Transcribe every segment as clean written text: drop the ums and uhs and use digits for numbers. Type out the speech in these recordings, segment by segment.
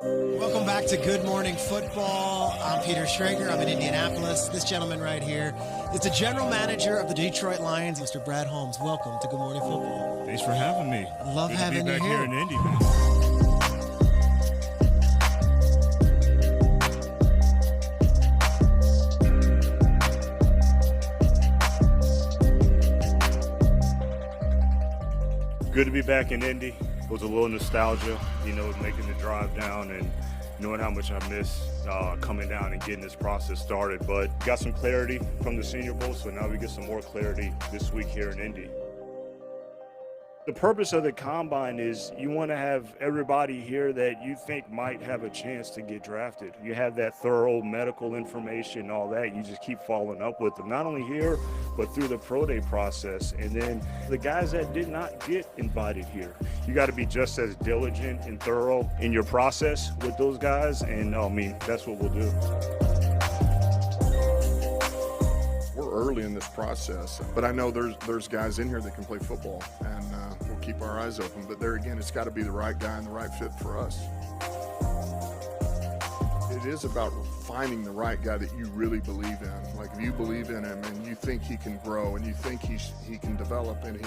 Welcome back to Good Morning Football. I'm Peter Schrager. I'm in Indianapolis. This gentleman right here is the general manager of the Detroit Lions, Mr. Brad Holmes. Welcome to Good Morning Football. Thanks for having me. I love Good having to be you back here. here in Indy, man. Good to be back in Indy. It was a little nostalgia, making the drive down and knowing how much I miss coming down and getting this process started. But got some clarity from the Senior Bowl, so now we get some more clarity this week here in Indy. The purpose of the Combine is you want to have everybody here that you think might have a chance to get drafted. You have that thorough medical information, all that. You just keep following up with them, not only here, but through the pro day process. And then the guys that did not get invited here, you got to be just as diligent and thorough in your process with those guys. And that's what we'll do. Early in this process, but I know there's guys in here that can play football, and we'll keep our eyes open. But there again, it's got to be the right guy and the right fit for us. It is about finding the right guy that you really believe in. Like, if you believe in him and you think he can grow and you think he can develop and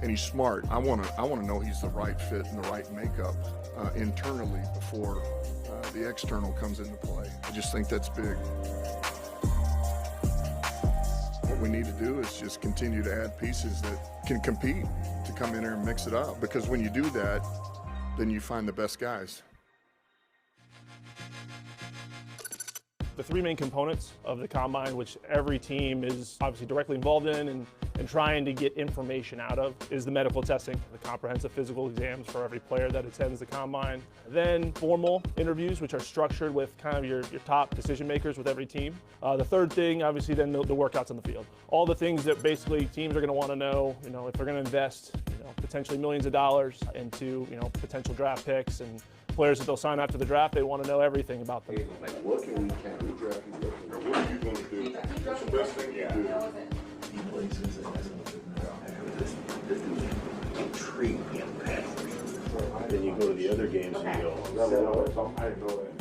he's smart, I want to know he's the right fit and the right makeup internally before the external comes into play. I just think that's big. What we need to do is just continue to add pieces that can compete to come in here and mix it up. Because when you do that, then you find the best guys. The three main components of the Combine, which every team is obviously directly involved in and trying to get information out of, is the medical testing, the comprehensive physical exams for every player that attends the Combine. Then formal interviews, which are structured with kind of your top decision makers with every team. The third thing, obviously, then the workouts on the field. All the things that basically teams are going to want to know, if they're going to invest, potentially millions of dollars into, potential draft picks and players that they'll sign after the draft, they want to know everything about them. Like, what can we draft you? Or what are you going to do? What's the best thing you do? Then you go to the other games and you go,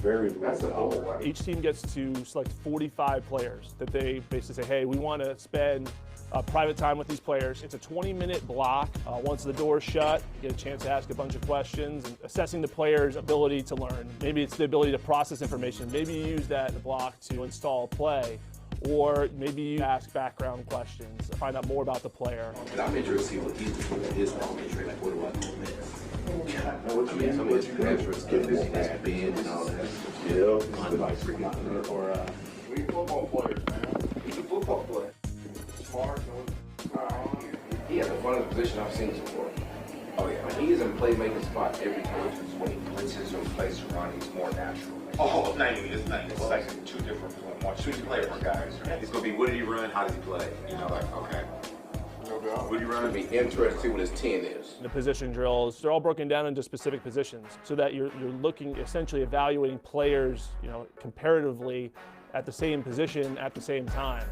very low. Each team gets to select 45 players that they basically say, hey, we want to spend private time with these players. It's a 20-minute block. Once the door's shut, you get a chance to ask a bunch of questions and assessing the player's ability to learn. Maybe it's the ability to process information. Maybe you use that block to install a play. Or maybe you ask background questions, find out more about the player. I'm interested to see what he's doing at his normal trade. Like, what do I do next? I mean, some of his transfers get his bid and all that. We football players, man. He's a football player. Smart. He has the funnest position I've seen before. Oh yeah, I mean, he is in playmaking spot every time. When he blitzes or plays around, he's more natural. Oh, it's like two different guys. It's gonna be, what did he run? How did he play? Okay. No doubt. What did he run? It'll be interesting to see what his 10 is. The position drills, they're all broken down into specific positions so that you're looking, essentially evaluating players, comparatively at the same position at the same time.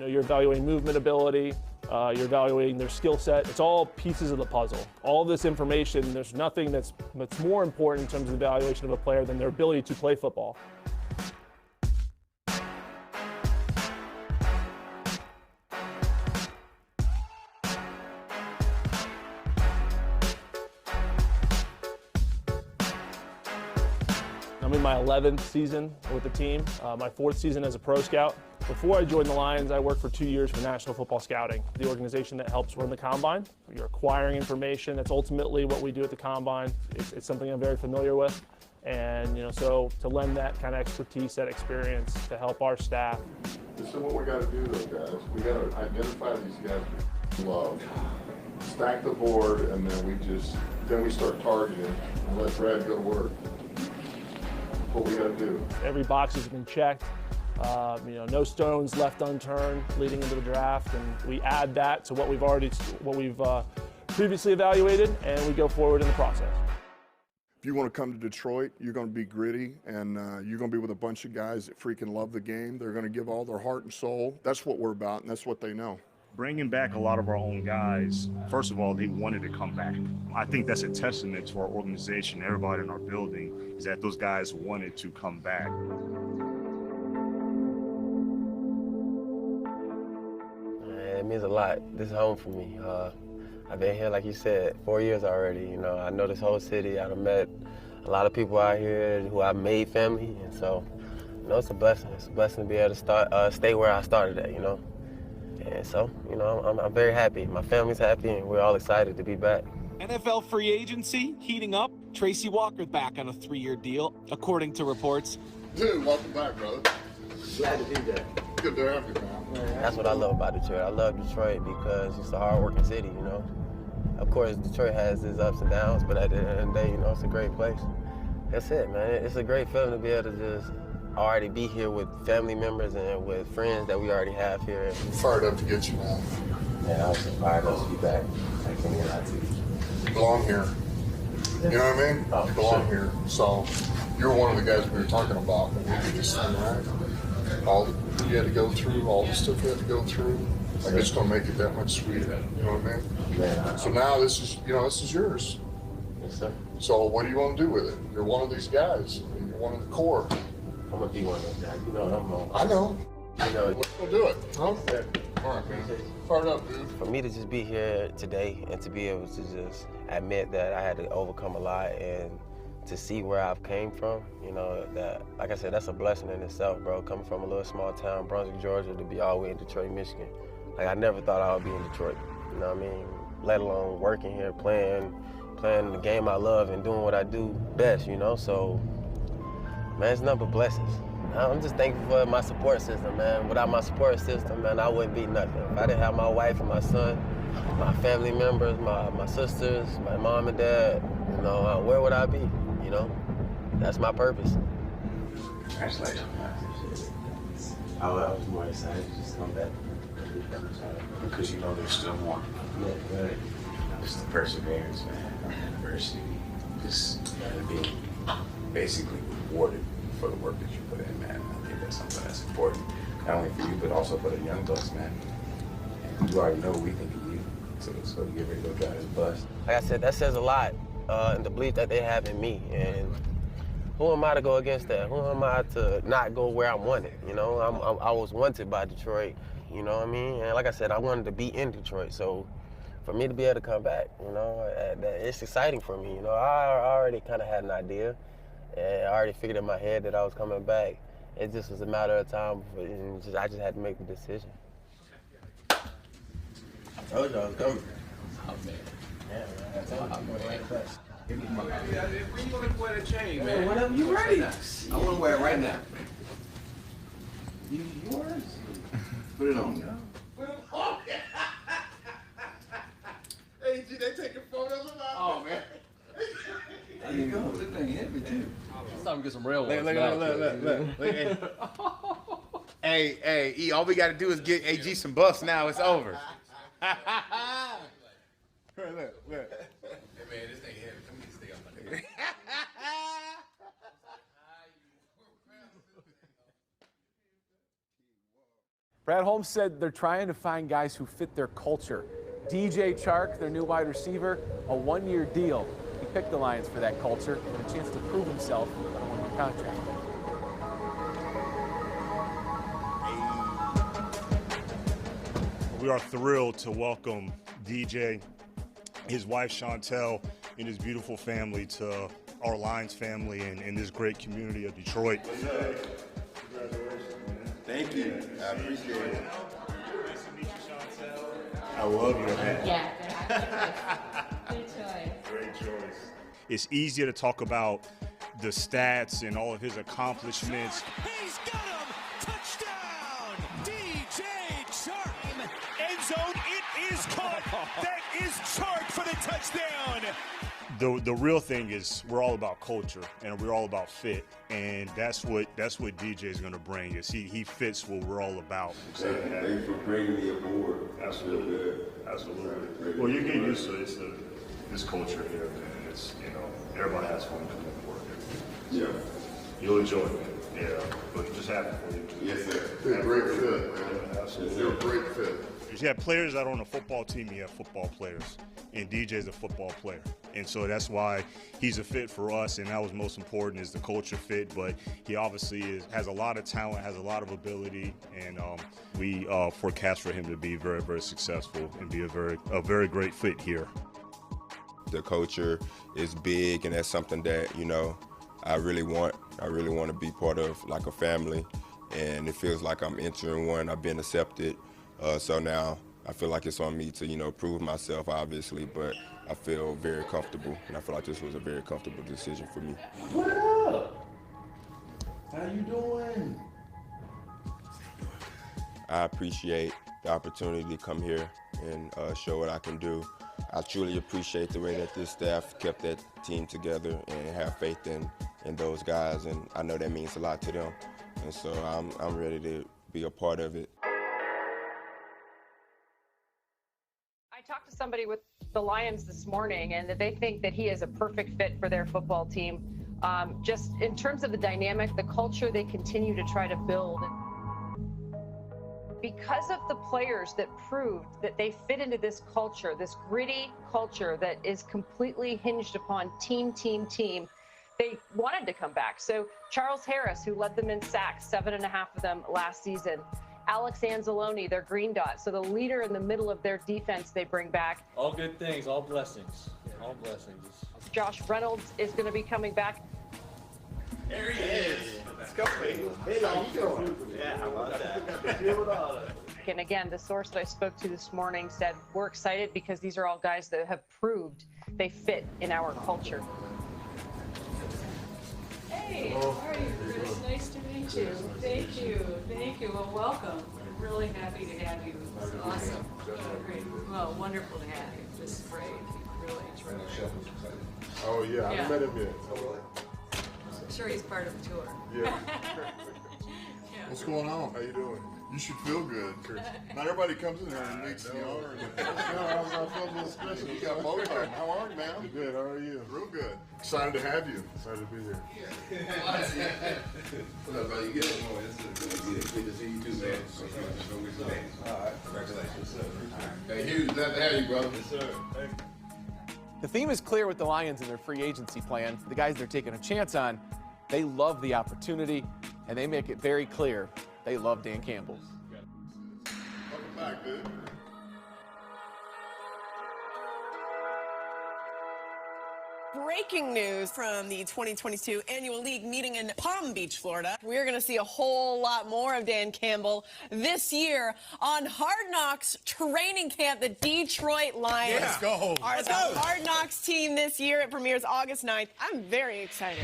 You're evaluating movement ability, you're evaluating their skill set. It's all pieces of the puzzle. All this information, there's nothing that's more important in terms of the evaluation of a player than their ability to play football. I'm in my 11th season with the team, my 4th season as a pro scout. Before I joined the Lions, I worked for 2 years for National Football Scouting, the organization that helps run the Combine. You're acquiring information. That's ultimately what we do at the Combine. It's something I'm very familiar with. And, so to lend that kind of expertise, that experience to help our staff. So what we got to do, though, guys, we got to identify these guys we love, stack the board, and then we start targeting and let Brad go to work. What we got to do. Every box has been checked. No stones left unturned leading into the draft, and we add that to what we've previously evaluated, and we go forward in the process. if you want to come to Detroit, you're going to be gritty, and you're going to be with a bunch of guys that freaking love the game. They're going to give all their heart and soul. That's what we're about, and that's what they know. Bringing back a lot of our own guys, first of all, they wanted to come back. I think that's a testament to our organization, everybody in our building, is that those guys wanted to come back. It means a lot. This is home for me. I've been here, like you said, 4 years already. You know, I know this whole city. I've met a lot of people out here who I've made family, and so, you know, it's a blessing. It's a blessing to be able to stay where I started at, you know. And so, you know, I'm very happy. My family's happy, and we're all excited to be back. NFL free agency heating up. Tracy Walker back on a 3-year deal, according to reports. Dude, welcome back, brother. Glad to be there. Good to have you, man. That's what I love about Detroit. I love Detroit because it's a hard-working city, you know. Of course, Detroit has its ups and downs, but at the end of the day, you know, it's a great place. That's it, man. It's a great feeling to be able to just already be here with family members and with friends that we already have here. Fired up to get you, man. Yeah, I was fired up to be back. I can't get out to you. You belong here. You know what I mean? Oh, you belong here. So you're one of the guys we were talking about. We did this thing, right? All that you had to go through, all the stuff you had to go through. Like, it's going to make it that much sweeter. You know what I mean? Man, So now this is, you know, this is yours. Yes, sir. So what do you want to do with it? You're one of these guys. You're one of the core. I'm going to be one of those guys. You know what I'm on. I know. You know, Let's go do it. Huh? All right, man. Fired up, dude. for me to just be here today and to be able to just admit that I had to overcome a lot and to see where I've came from, you know, that, like I said, that's a blessing in itself, bro. Coming from a little small town, Brunswick, Georgia, to be all the way in Detroit, Michigan. Like, I never thought I would be in Detroit, you know what I mean? Let alone working here, playing the game I love and doing what I do best, you know? So, man, it's nothing but blessings. I'm just thankful for my support system, man. Without my support system, man, I wouldn't be nothing. If I didn't have my wife and my son, my family members, my sisters, my mom and dad, you know, where would I be, you know? That's my purpose. Congratulations, man. I was more excited to just come back. Because you know there's still more. Yeah, right. Just the perseverance, man. Adversity. Just being basically rewarded for the work that you put in, man. I think that's something that's important. Not only for you, but also for the young bucks, man. And you already know what we think of you. So you get ready to go drive this bus. Like I said, that says a lot in the belief that they have in me. And who am I to go against that? Who am I to not go where I'm wanted? You know, I was wanted by Detroit, you know what I mean? And like I said, I wanted to be in Detroit. So for me to be able to come back, you know, it's exciting for me. You know, I already kind of had an idea. And I already figured in my head that I was coming back. It just was a matter of time. I just had to make the decision. I told you I was coming. Oh, man. Yeah, man. I told you I'm going right back. When you want to wear the chain, man? Whenever you ready. I want to wear it right now. Yours? Put it on. Put them on. Hey, G, they taking photos of that? Oh, man. There you go. This thing heavy, too. It's time to get some real ones. Look. Hey, E, all we got to do is get AG some buffs now. It's over. Look. Hey, man, this thing heavy. Come get this thing off my neck. Brad Holmes said they're trying to find guys who fit their culture. DJ Chark, their new wide receiver, a 1-year deal. He picked the Lions for that culture and a chance to prove himself on a 1-year contract. We are thrilled to welcome DJ, his wife Chantel, and his beautiful family to our Lions family and this great community of Detroit. Thank you. I appreciate it. Nice to meet you, Chantel. I love you, man. Yeah, good choice. Great choice. It's easier to talk about the stats and all of his accomplishments. He's got him! Touchdown! DJ Chark! End zone, it is caught! That is Chark for the touchdown! The real thing is we're all about culture and we're all about fit, and that's what DJ is going to bring us. He fits what we're all about. Thank you for bringing me aboard. Absolutely. Well, you get used to this culture here, man. it's, everybody has fun coming to work. Yeah. You'll enjoy it. Yeah. But just happy for you. Yes, sir. You're a great fit, man. Absolutely. You're a great fit. You have players that are on a football team, you have football players. And DJ's a football player. And so that's why he's a fit for us, and that was most important is the culture fit. But he obviously has a lot of talent, has a lot of ability, and we forecast for him to be very, very successful and be a very great fit here. The culture is big, and that's something that, I really want. I really want to be part of like a family, and it feels like I'm entering one. I've been accepted, so now I feel like it's on me to, prove myself, obviously, but I feel very comfortable, and I feel like this was a very comfortable decision for me. What up? How you doing? I appreciate the opportunity to come here and show what I can do. I truly appreciate the way that this staff kept that team together and have faith in those guys, and I know that means a lot to them. And so I'm ready to be a part of it. I talked to somebody with the Lions this morning, and they think that he is a perfect fit for their football team. Just in terms of the dynamic, the culture they continue to try to build. Because of the players that proved that they fit into this culture, this gritty culture that is completely hinged upon team, they wanted to come back. So Charles Harris, who led them in sacks, 7.5 of them last season. Alex Anzalone, their green dot, so the leader in the middle of their defense they bring back. All good things, all blessings, all blessings. Josh Reynolds is going to be coming back. There he is. Let's go, baby. Yeah, how about that? And again, the source that I spoke to this morning said, we're excited because these are all guys that have proved they fit in our culture. Hey, how are you, Chris? Nice to meet you. Thank you. Thank you. Well, welcome. I'm really happy to have you. It's awesome. Great. Well, wonderful to have you. This is great. Really. Oh, yeah. I met him yet. I'm sure he's part of the tour. Yeah. What's going on? How you doing? You should feel good. Not everybody comes in here and meets the owner. I feel a little special. You got both of them. How are you, man? Good. How are you? Real good. Excited to have you. Excited to be here. What up, brother? You good? Good to see you too, man. All right. Congratulations. Hey, Hughes, glad to have you, brother. Yes, sir. Thank you. The theme is clear with the Lions and their free agency plan. The guys they're taking a chance on, they love the opportunity, and they make it very clear they love Dan Campbell. Welcome back, dude. Breaking news from the 2022 Annual League meeting in Palm Beach, Florida. We're going to see a whole lot more of Dan Campbell this year on Hard Knocks training camp. The Detroit Lions are the Hard Knocks team this year. It premieres August 9th. I'm very excited.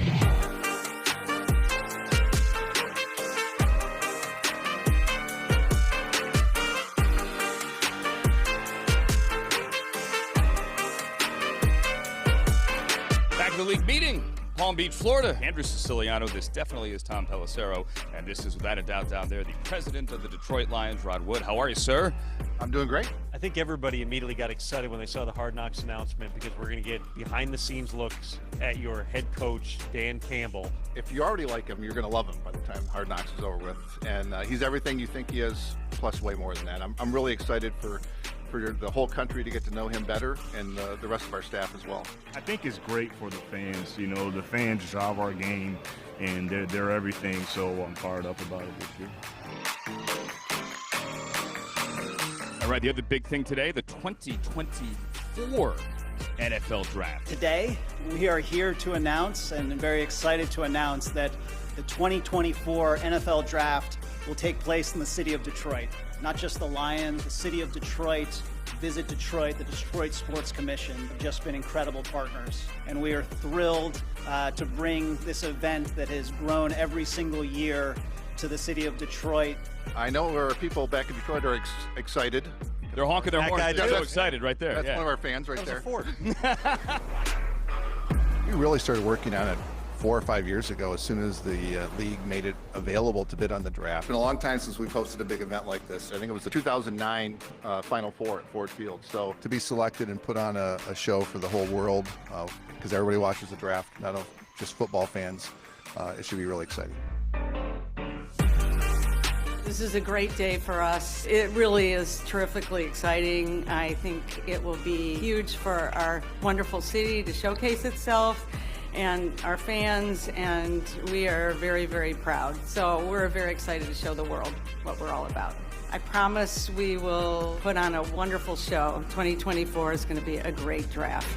The league meeting, Palm Beach, Florida. Andrew Siciliano, this definitely is Tom Pelissero, and this is without a doubt down there the president of the Detroit Lions, Rod Wood. How are you, sir? I'm doing great. I think everybody immediately got excited when they saw the Hard Knocks announcement because we're going to get behind-the-scenes looks at your head coach, Dan Campbell. If you already like him, you're going to love him by the time Hard Knocks is over with. And he's everything you think he is, plus way more than that. I'm really excited for the whole country to get to know him better, and the rest of our staff as well. I think it's great for the fans. You know, the fans drive our game, and they're everything, so I'm fired up about it this year. All right, the other big thing today, the 2024 NFL Draft. Today, we are here to announce, and I'm very excited to announce, that the 2024 NFL Draft will take place in the city of Detroit. Not just the Lions, the city of Detroit, Visit Detroit, the Detroit Sports Commission have just been incredible partners. And we are thrilled to bring this event that has grown every single year to the city of Detroit. I know our people back in Detroit are excited. They're honking their horns. They're so excited right there. That's one of our fans right there. Ford. We really started working on it 4 or 5 years ago, as soon as the league made it available to bid on the draft. It's been a long time since we've hosted a big event like this. I think it was the 2009 Final Four at Ford Field. So to be selected and put on a show for the whole world, because everybody watches the draft, not just football fans, it should be really exciting. This is a great day for us. It really is terrifically exciting. I think it will be huge for our wonderful city to showcase itself and our fans, and we are very, very proud. So we're very excited to show the world what we're all about. I promise we will put on a wonderful show. 2024 is going to be a great draft.